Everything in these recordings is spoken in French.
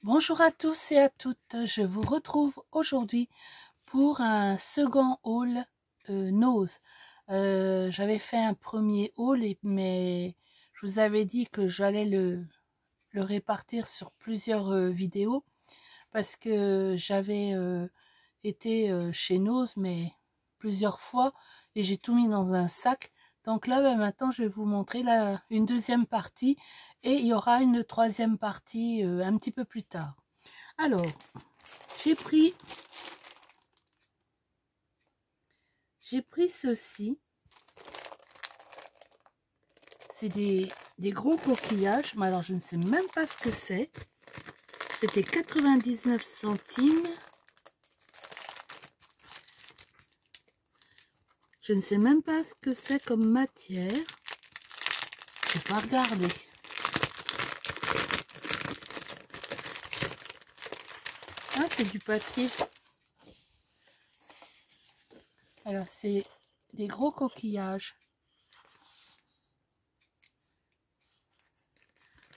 Bonjour à tous et à toutes, je vous retrouve aujourd'hui pour un second haul nose. J'avais fait un premier haul, mais je vous avais dit que j'allais le répartir sur plusieurs vidéos parce que j'avais été chez Nose mais plusieurs fois et j'ai tout mis dans un sac. Donc là, maintenant, je vais vous montrer une deuxième partie et il y aura une troisième partie un petit peu plus tard. Alors, j'ai pris ceci. C'est des gros coquillages. Mais alors, je ne sais même pas ce que c'est. C'était 99 centimes. Je ne sais même pas ce que c'est comme matière. Je vais pas regarder. Ah, c'est du papier. Alors, c'est des gros coquillages.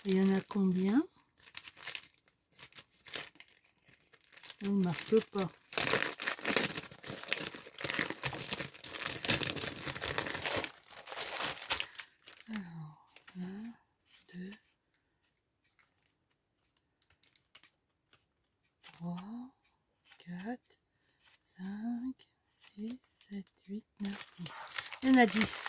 Il y en a combien? On ne marque pas. Alors, 1, 2, 3, 4, 5, 6, 7, 8, 9, 10. Il y en a 10.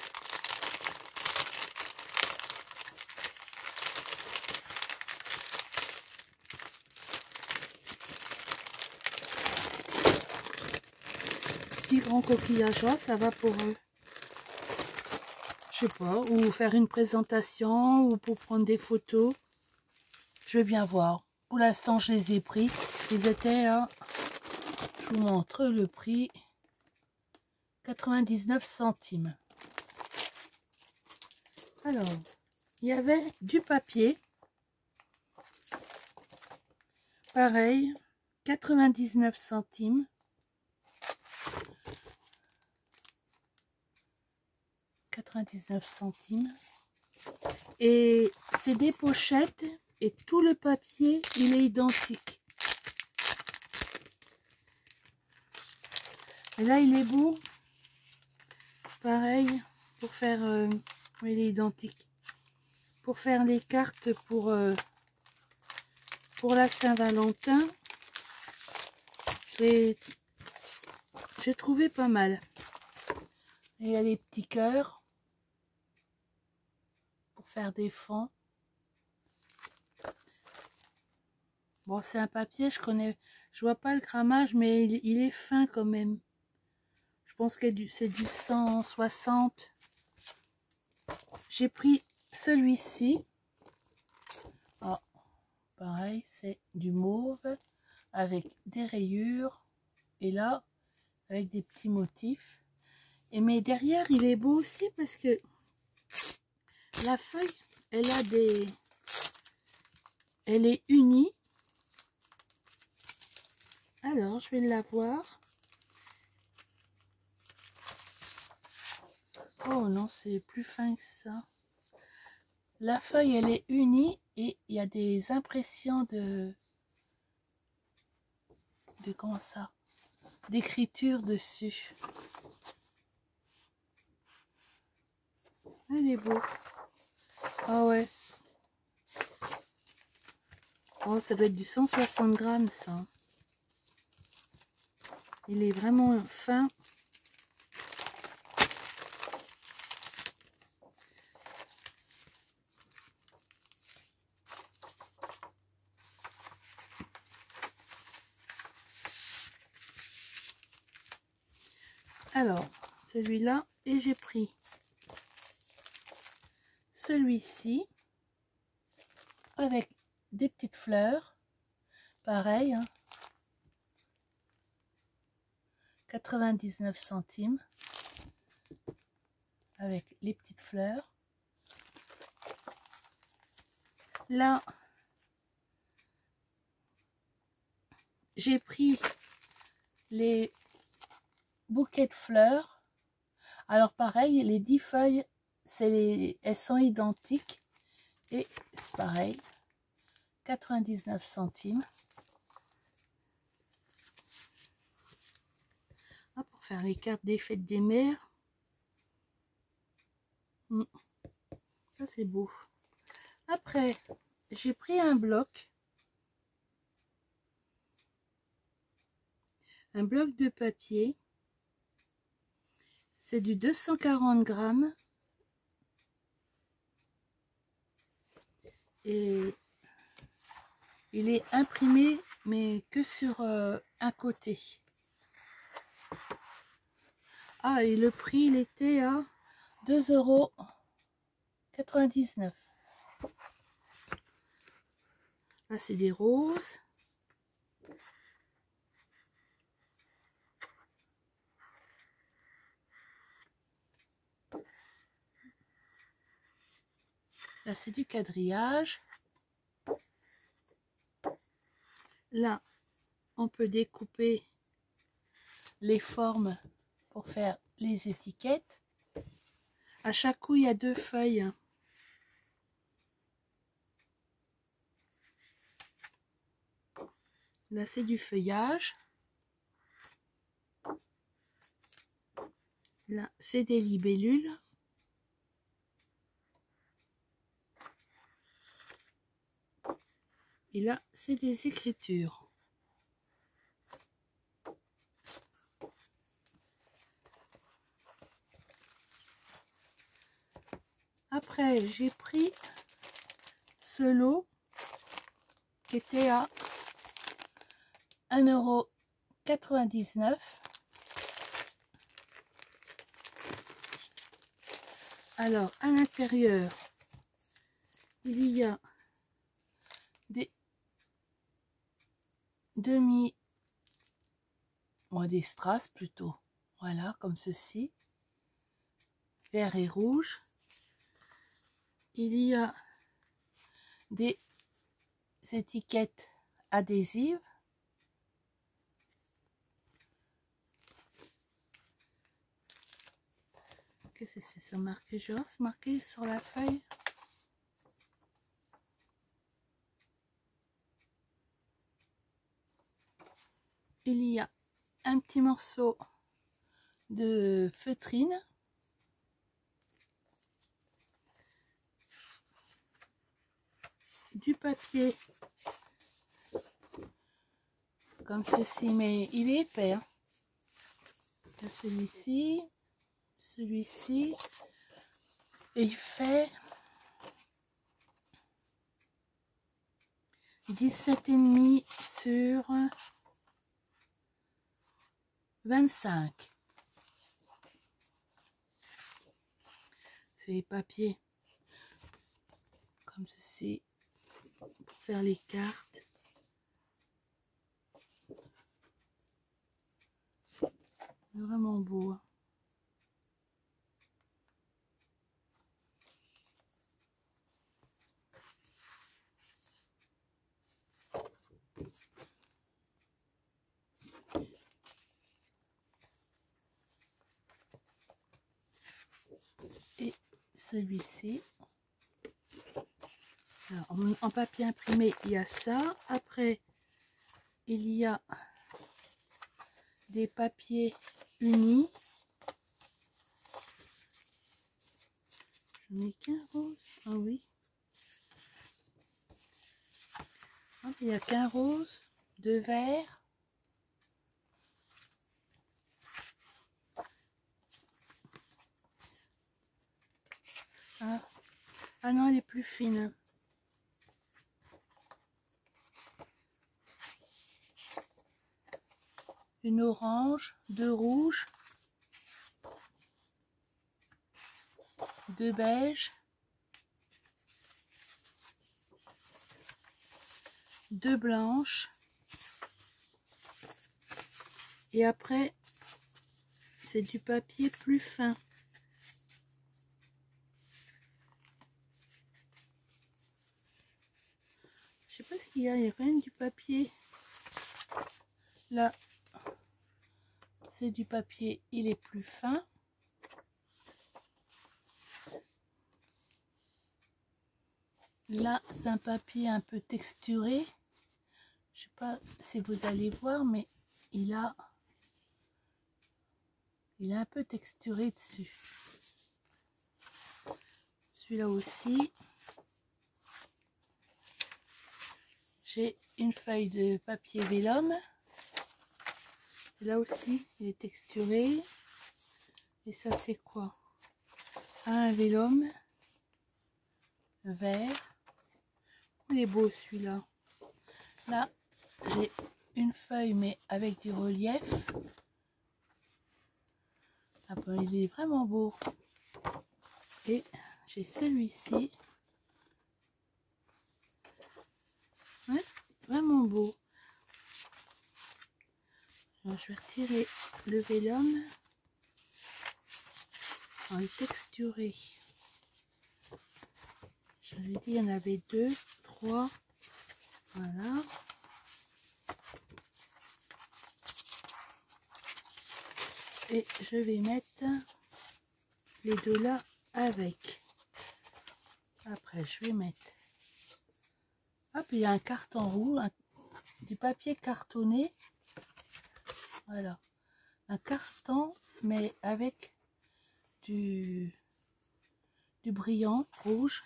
Petit grand coquillage, ça va pour, je sais pas, ou faire une présentation, ou pour prendre des photos. Je vais bien voir. Pour l'instant, je les ai pris. Ils étaient à, je vous montre le prix, 99 centimes. Alors, il y avait du papier. Pareil, 99 centimes. Et c'est des pochettes et tout le papier il est identique. Et là il est beau, pareil pour faire il est identique pour faire les cartes pour la Saint-Valentin. J'ai trouvé pas mal. Et il y a les petits cœurs pour faire des fonds. Bon, c'est un papier, je vois pas le grammage, mais il est fin quand même. Je pense que c'est du 160. J'ai pris celui-ci. Oh, pareil, c'est du mauve avec des rayures. Et là, avec des petits motifs. Mais derrière, il est beau aussi parce que la feuille, elle est unie. Alors, je vais la voir. Oh non, c'est plus fin que ça. La feuille, elle est unie et il y a des impressions de comment ça? D'écriture dessus. Elle est beau. Ah ouais. Oh, ça doit être du 160 grammes, ça. Il est vraiment fin. Alors, celui-là, et j'ai pris celui-ci avec des petites fleurs. Pareil, hein, 99 centimes avec les petites fleurs. Là, j'ai pris les bouquets de fleurs. Alors pareil, les 10 feuilles, elles sont identiques. Et c'est pareil, 99 centimes. Ah, pour faire les cartes des fêtes des mères. Ça c'est beau. Après, j'ai pris un bloc de papier. C'est du 240 grammes. Et il est imprimé, mais que sur un côté. Ah, et le prix, il était à 2,99 €. Là, c'est des roses. Là, c'est du quadrillage. Là, on peut découper les formes pour faire les étiquettes. À chaque coup, il y a 2 feuilles. Là, c'est du feuillage. Là, c'est des libellules. Et là, c'est des écritures. Après, j'ai pris ce lot qui était à 1,99 €. Alors, à l'intérieur, il y a des des strass plutôt. Voilà, comme ceci. Vert et rouge. Il y a des étiquettes adhésives. Qu'est-ce que c'est ça marqué? Je vois, c'est marqué sur la feuille. Il y a un petit morceau de feutrine. Du papier comme ceci, mais il est épais. Hein. Celui-ci, celui-ci, et il fait 17,5 sur 25. C'est les papiers comme ceci pour faire les cartes. C'est vraiment beau. Hein. Et celui-ci. En papier imprimé, il y a ça. Après, il y a des papiers unis. Je n'ai qu'un rose. Ah oui. Ah, il n'y a qu'un rose, 2 verts. Ah non, elle est plus fine. Une orange, 2 rouges, 2 beiges, 2 blanches. Et après, c'est du papier plus fin. Je sais pas ce qu'il y a quand même du papier. Là, c'est du papier, il est plus fin. Là, c'est un papier un peu texturé. Je sais pas si vous allez voir, mais il est un peu texturé dessus. Celui-là aussi. J'ai une feuille de papier vélum. Là aussi, il est texturé. Et ça, c'est quoi? Un vélum vert. Il est beau celui-là. Là, j'ai une feuille, mais avec du relief. Ah ben, il est vraiment beau. Et j'ai celui-ci. Ouais, vraiment beau. Alors, je vais retirer le vélum. Il est texturé. J'avais dit il y en avait 2, 3. Voilà. Et je vais mettre les deux là avec. Après, je vais mettre. Hop, il y a un carton rouge, du papier cartonné. Voilà. Un carton, mais avec du brillant rouge.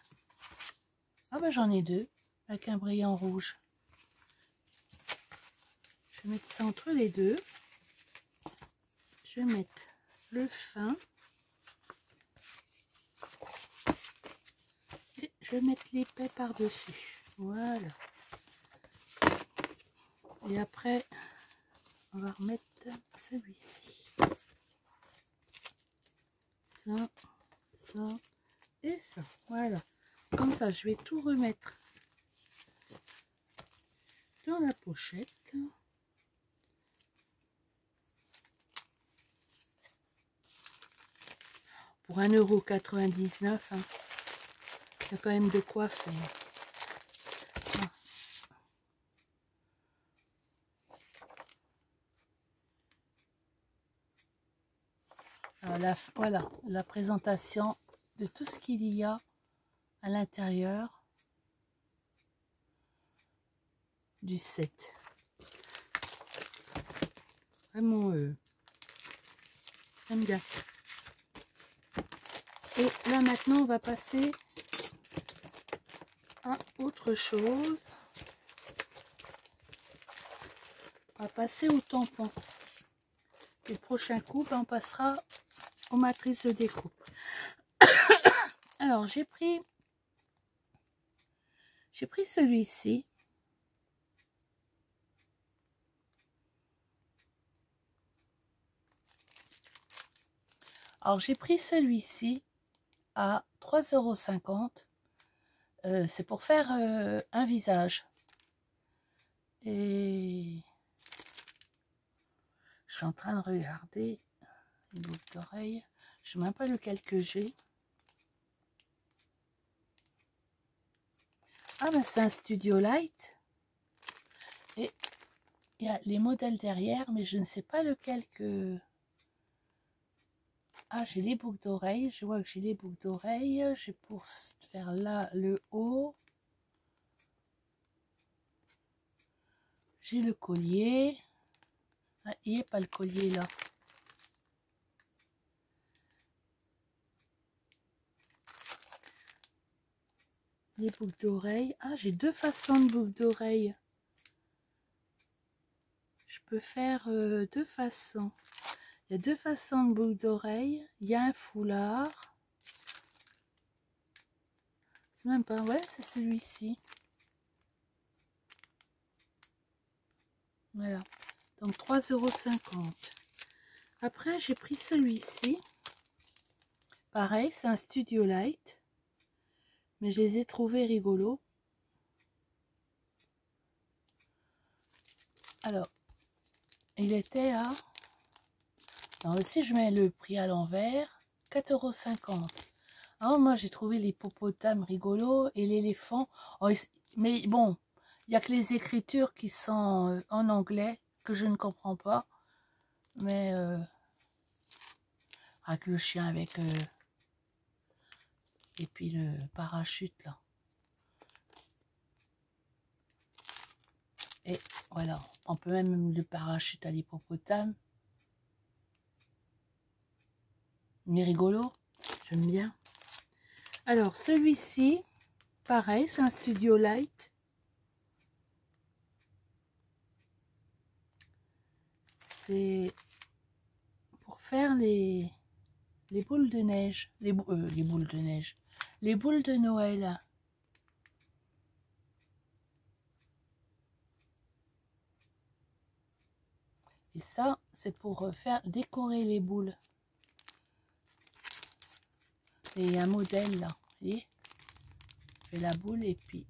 Ah ben j'en ai 2 avec un brillant rouge. Je vais mettre ça entre les deux. Je vais mettre le fin. Et je vais mettre l'épais par-dessus. Voilà. Et après, on va remettre celui-ci. Ça, ça et ça. Voilà. Comme ça, je vais tout remettre dans la pochette. Pour 1,99 €, hein. Il y a quand même de quoi faire. Ah. Voilà la présentation de tout ce qu'il y a à l'intérieur du set. Vraiment, j'aime bien. Et là maintenant, on va passer à autre chose. On va passer au tampon. Et le prochain coup, on passera aux matrices de découpe. Alors, j'ai pris celui-ci. Alors, j'ai pris celui-ci à 3,50 €. C'est pour faire un visage. Et je suis en train de regarder une boucle d'oreille. Je ne sais même pas lequel que j'ai. Ah ben c'est un Studio Light. Et il y a les modèles derrière, mais je ne sais pas lequel que... Ah, j'ai les boucles d'oreilles. Je vois que j'ai les boucles d'oreilles. J'ai pour faire là le haut. J'ai le collier. Ah, il n'y a pas le collier là. Les boucles d'oreilles. Ah, j'ai deux façons de boucles d'oreilles. Je peux faire deux façons. Il y a deux façons de boucles d'oreilles. Il y a un foulard. C'est même pas... Ouais, c'est celui-ci. Voilà. Donc 3,50 €. Après, j'ai pris celui-ci. Pareil, c'est un Studio Light. Mais je les ai trouvés rigolos. Alors, il était à... Alors ici, je mets le prix à l'envers. 4,50 €. Alors, moi, j'ai trouvé l'hippopotame rigolo et l'éléphant. Oh, mais bon, il n'y a que les écritures qui sont en anglais que je ne comprends pas. Mais avec le chien avec... et puis le parachute là. Et voilà, on peut même le parachute à l'hippopotame. Mais rigolo, j'aime bien. Alors celui-ci, pareil, c'est un Studio Light. C'est pour faire les boules de neige, les boules de neige, les boules de Noël. Et ça, c'est pour faire décorer les boules. Et il y a un modèle là, vous voyez, je fais la boule et puis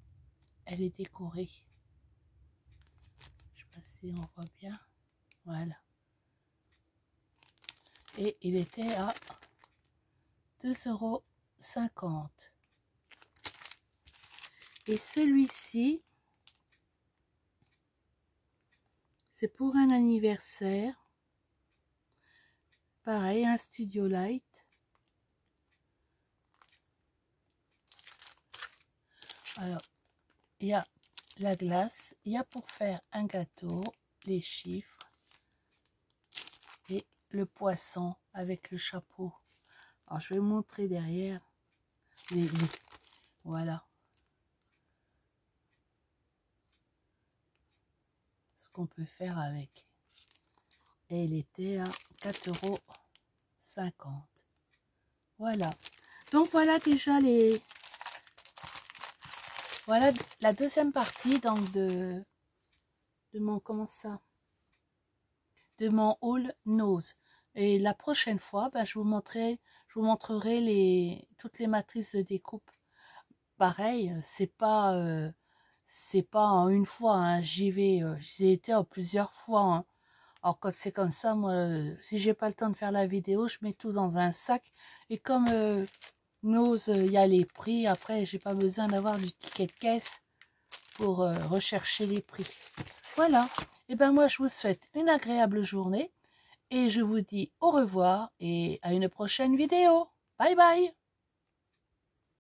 elle est décorée. Je sais pas si on voit bien. Voilà. Et il était à 2,50 €. Et celui-ci, c'est pour un anniversaire. Pareil, un Studio Light. Alors, il y a la glace, il y a pour faire un gâteau, les chiffres et le poisson avec le chapeau. Alors, je vais vous montrer derrière voilà ce qu'on peut faire avec. Et il était à 4,50 €. Voilà. Donc voilà déjà voilà la deuxième partie donc de mon de mon haul Nose. Et la prochaine fois, ben, je vous montrerai toutes les matrices de découpe. Pareil, c'est pas en une fois, hein, j'y été en plusieurs fois, hein. Alors quand c'est comme ça, moi, si j'ai pas le temps de faire la vidéo, je mets tout dans un sac. Et comme Nose, il y a les prix, après j'ai pas besoin d'avoir du ticket de caisse pour rechercher les prix. Voilà, et ben moi je vous souhaite une agréable journée et je vous dis au revoir et à une prochaine vidéo. Bye bye.